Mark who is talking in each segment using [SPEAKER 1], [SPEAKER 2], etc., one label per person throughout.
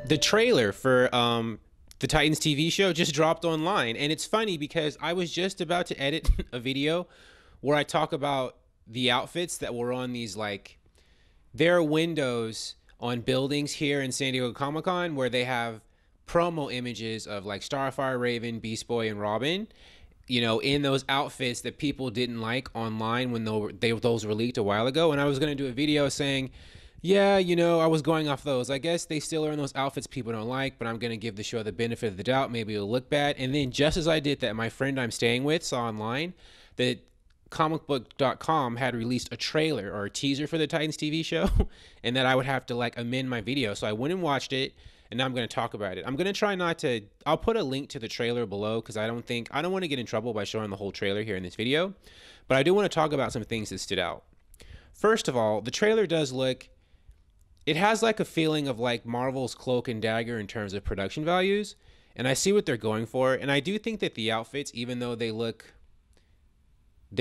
[SPEAKER 1] The trailer for the Titans TV show just dropped online, and it's funny because I was just about to edit a video where I talk about the outfits that were on these, like, there are windows on buildings here in San Diego Comic-Con where they have promo images of like Starfire, Raven, Beast Boy, and Robin, in those outfits that people didn't like online when those were leaked a while ago. And I was going to do a video saying, yeah, I was going off those. I guess they still are in those outfits people don't like, but I'm going to give the show the benefit of the doubt. Maybe it'll look bad. And then just as I did that, my friend I'm staying with saw online that comicbook.com had released a trailer or a teaser for the Titans TV show and that I would have to like amend my video. So I went and watched it, and now I'm going to talk about it. I'm going to try not to, I'll put a link to the trailer below because I don't want to get in trouble by showing the whole trailer here in this video, but I do want to talk about some things that stood out. First of all, the trailer does look, it has like a feeling of like Marvel's Cloak and Dagger in terms of production values, and I see what they're going for. And I do think that the outfits, even though they're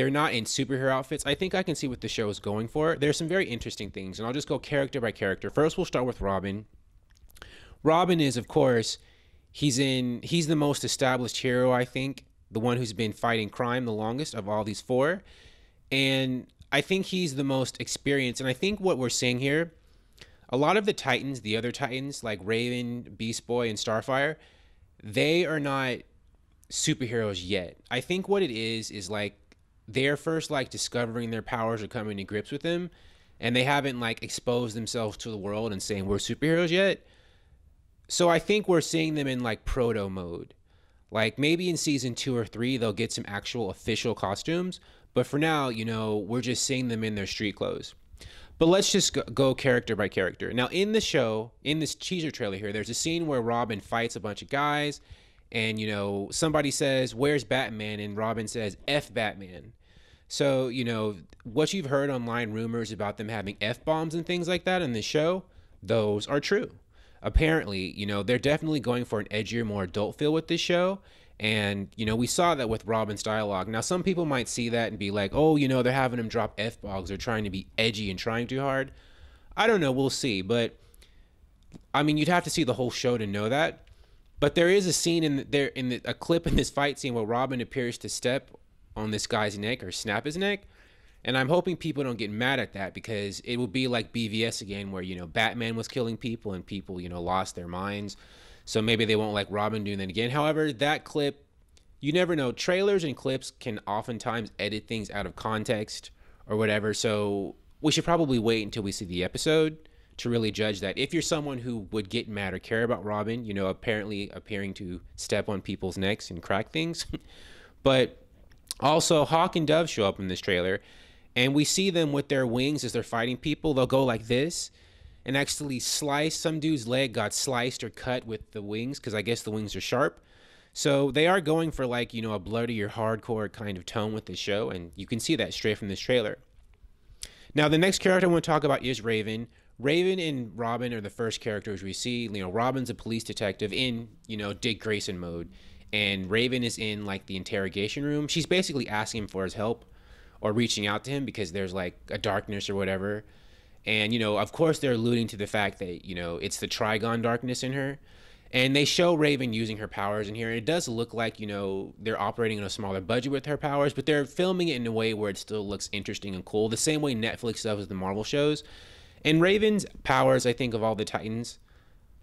[SPEAKER 1] not in superhero outfits, I think I can see what the show is going for. There's some very interesting things, and I'll just go character by character. First, we'll start with Robin. Robin is, of course, he's the most established hero, I think, the one who's been fighting crime the longest of all these four. And I think he's the most experienced. And I think what we're seeing here, a lot of the Titans, the other Titans, like Raven, Beast Boy, and Starfire, they are not superheroes yet. I think what it is like they're first like discovering their powers or coming to grips with them, and they haven't like exposed themselves to the world and saying we're superheroes yet. So I think we're seeing them in like proto mode. Like maybe in season 2 or 3 they'll get some actual official costumes, but for now, we're just seeing them in their street clothes. But let's just go character by character. Now in the show, in this teaser trailer here, there's a scene where Robin fights a bunch of guys, and somebody says, "Where's Batman?" and Robin says, "F Batman." So, what you've heard online rumors about them having F-bombs and things like that in the show, those are true. Apparently, they're definitely going for an edgier, more adult feel with this show. And, we saw that with Robin's dialogue. Now, some people might see that and be like, oh, they're having him drop F-bombs. They're trying to be edgy and trying too hard. I don't know. We'll see. But, I mean, you'd have to see the whole show to know that. But there is a scene a clip in this fight scene where Robin appears to step on this guy's neck or snap his neck. And I'm hoping people don't get mad at that, because it will be like BVS again, where, Batman was killing people and people, lost their minds. So maybe they won't like Robin doing that again. However, that clip, you never know. Trailers and clips can oftentimes edit things out of context or whatever. So we should probably wait until we see the episode to really judge that. If you're someone who would get mad or care about Robin, apparently appearing to step on people's necks and crack things. But also, Hawk and Dove show up in this trailer, and we see them with their wings as they're fighting people. They'll go like this and actually slice. Some dude's leg got sliced or cut with the wings, because I guess the wings are sharp. So they are going for like, a bloody or hardcore kind of tone with this show, and you can see that straight from this trailer. Now, the next character I want to talk about is Raven. Raven and Robin are the first characters we see. Robin's a police detective in, Dick Grayson mode, and Raven is in like the interrogation room. She's basically asking him for his help or reaching out to him because there's like a darkness or whatever. And, of course they're alluding to the fact that, it's the Trigon darkness in her. And they show Raven using her powers in here. And it does look like, they're operating on a smaller budget with her powers, but they're filming it in a way where it still looks interesting and cool, the same way Netflix does with the Marvel shows. And Raven's powers, I think, of all the Titans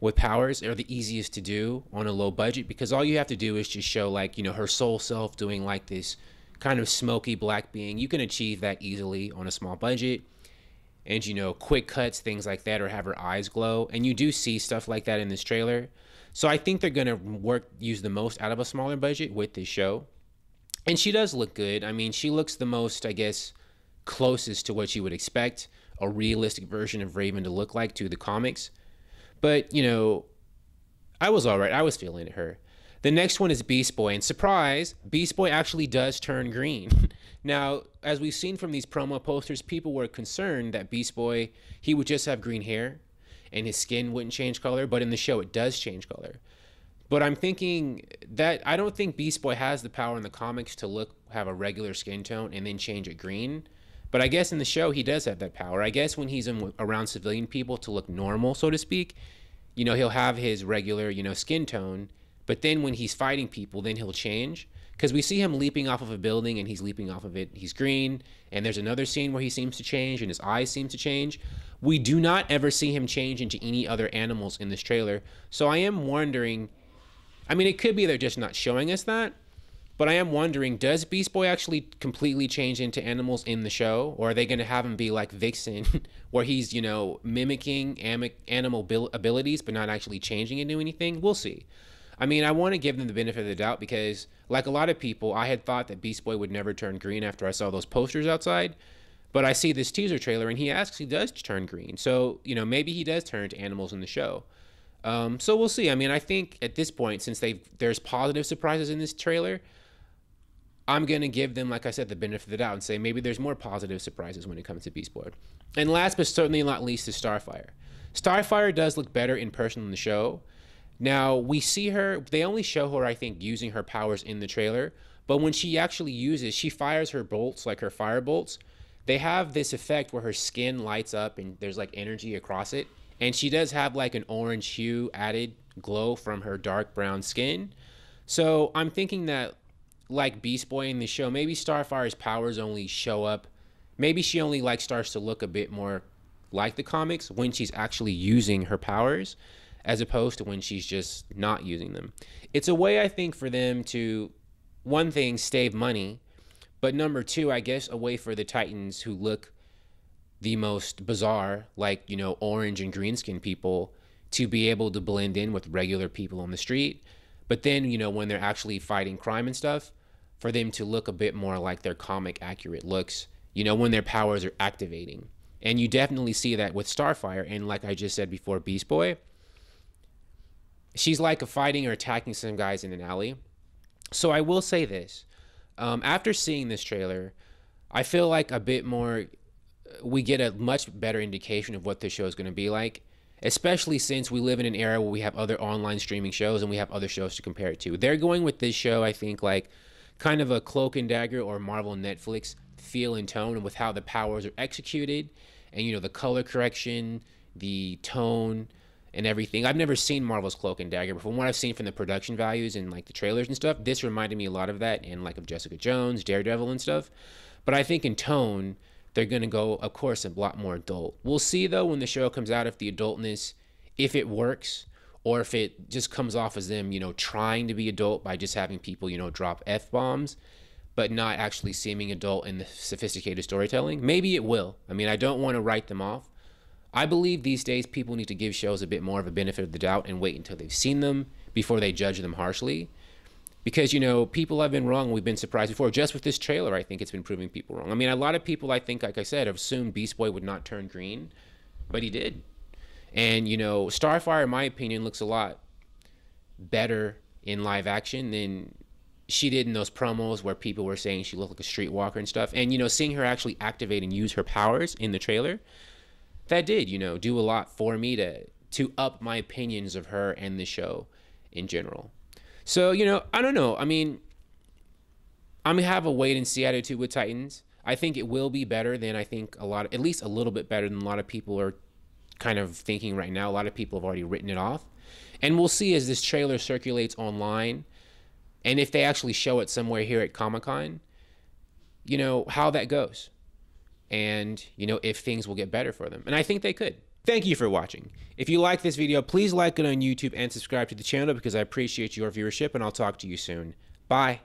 [SPEAKER 1] with powers, are the easiest to do on a low budget, because all you have to do is just show like, her soul self doing like this kind of smoky black being. You can achieve that easily on a small budget. And, quick cuts, things like that, or have her eyes glow. And you do see stuff like that in this trailer. So I think they're going to use the most out of a smaller budget with this show. And she does look good. I mean, she looks the most, I guess, closest to what you would expect a realistic version of Raven to look like to the comics. But, I was all right. I was feeling her. The next one is Beast Boy, and surprise, Beast Boy actually does turn green. Now, as we've seen from these promo posters, people were concerned that Beast Boy, he would just have green hair and his skin wouldn't change color, but in the show it does change color. But I'm thinking that I don't think Beast Boy has the power in the comics to have a regular skin tone and then change it green. But I guess in the show he does have that power. I guess when he's around civilian people to look normal, so to speak, You know, he'll have his regular, you know, skin tone, but then when he's fighting people, then he'll change. Because we see him leaping off of a building and he's leaping off of it. He's green. And there's another scene where he seems to change and his eyes seem to change. We do not ever see him change into any other animals in this trailer. So I am wondering, I mean, it could be they're just not showing us that. But I am wondering, does Beast Boy actually completely change into animals in the show? Or are they going to have him be like Vixen, where he's, you know, mimicking animal abilities, but not actually changing into anything? We'll see. I mean, I want to give them the benefit of the doubt because, like a lot of people, I had thought that Beast Boy would never turn green after I saw those posters outside. But I see this teaser trailer, and he actually does turn green. So, you know, maybe he does turn to animals in the show. So we'll see. I mean, I think at this point, since there's positive surprises in this trailer, I'm going to give them, like I said, the benefit of the doubt and say maybe there's more positive surprises when it comes to Beast Boy. And last but certainly not least is Starfire. Starfire does look better in person in the show. Now, we see her, they only show her, I think, using her powers in the trailer. But when she actually uses, she fires her bolts, like her fire bolts. They have this effect where her skin lights up and there's like energy across it. And she does have like an orange hue added glow from her dark brown skin. So I'm thinking that, like Beast Boy in the show, maybe Starfire's powers only show up. Maybe she only like starts to look a bit more like the comics when she's actually using her powers, as opposed to when she's just not using them. It's a way, I think, for them to, one thing, save money, but number two, I guess, a way for the Titans who look the most bizarre, like, you know, orange and green skin people, to be able to blend in with regular people on the street. But then, you know, when they're actually fighting crime and stuff, for them to look a bit more like their comic accurate looks, you know, when their powers are activating. And you definitely see that with Starfire. And like I just said before, Beast Boy, she's like fighting or attacking some guys in an alley. So I will say this. After seeing this trailer, I feel like a bit more, we get a much better indication of what this show is going to be like, especially since we live in an era where we have other online streaming shows and we have other shows to compare it to. They're going with this show, I think, like kind of a Cloak and Dagger or Marvel Netflix feel and tone, and with how the powers are executed and, you know, the color correction, the tone, and everything. I've never seen Marvel's Cloak and Dagger, but from what I've seen from the production values and like the trailers and stuff, this reminded me a lot of that, and like of Jessica Jones, Daredevil and stuff. But I think in tone, they're going to go, of course, a lot more adult. We'll see, though, when the show comes out, if the adultness, if it works, or if it just comes off as them, you know, trying to be adult by just having people, you know, drop F-bombs, but not actually seeming adult in the sophisticated storytelling. Maybe it will. I mean, I don't want to write them off. I believe these days people need to give shows a bit more of a benefit of the doubt and wait until they've seen them before they judge them harshly. Because, you know, people have been wrong. We've been surprised before. Just with this trailer, I think it's been proving people wrong. I mean, a lot of people, I think, like I said, have assumed Beast Boy would not turn green, but he did. And, you know, Starfire, in my opinion, looks a lot better in live action than she did in those promos where people were saying she looked like a streetwalker and stuff. And, you know, seeing her actually activate and use her powers in the trailer, that did, you know, do a lot for me to up my opinions of her and the show in general. So, you know, I don't know. I mean, I'm going to have a wait and see attitude with Titans. I think it will be better than I think at least a little bit better than a lot of people are kind of thinking right now. A lot of people have already written it off. And we'll see as this trailer circulates online and if they actually show it somewhere here at Comic-Con, you know, how that goes. And, you know, if things will get better for them. And I think they could. Thank you for watching. If you like this video, please like it on YouTube and subscribe to the channel because I appreciate your viewership, and I'll talk to you soon. Bye.